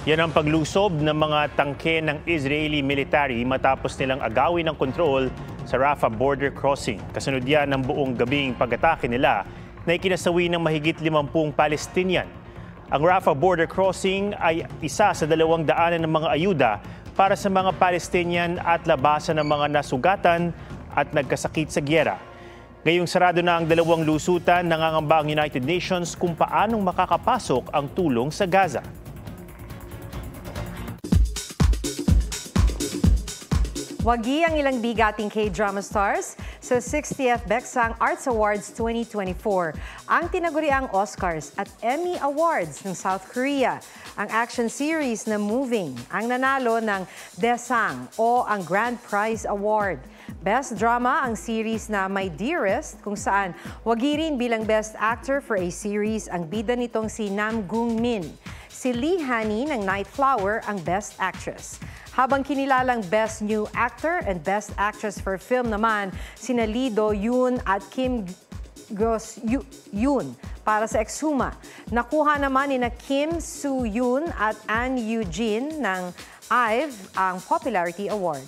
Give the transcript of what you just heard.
Yan ang paglusob ng mga tangke ng Israeli military matapos nilang agawin ng kontrol sa Rafah border crossing. Kasunod yan ng buong gabing pag-atake nila na ikinasawi ng mahigit 50 Palestinian. Ang Rafah border crossing ay isa sa 200 daanan ng mga ayuda para sa mga Palestinian at labasan ng mga nasugatan at nagkasakit sa gyera. Ngayong sarado na ang 2 lusutan, nangangamba ang United Nations kung paanong makakapasok ang tulong sa Gaza. Wagi ang ilang bigating K-drama stars sa 60th Baeksang Arts Awards 2024, ang tinaguriang Oscars at Emmy Awards ng South Korea. Ang action series na Moving ang nanalo ng Daesang o ang Grand Prize Award. Best Drama ang series na My Dearest, kung saan wagi rin bilang Best Actor for a Series ang bida nitong si Nam Gung Min. Si Lee Hani ng Night Flower ang Best Actress. Habang kinilalang Best New Actor and Best Actress for Film naman, sina Lee Do-yoon at Kim Go-yoon para sa Exhuma. Nakuha naman ni Kim Soo-yoon at An Yoo-jin ng IVE ang Popularity Award.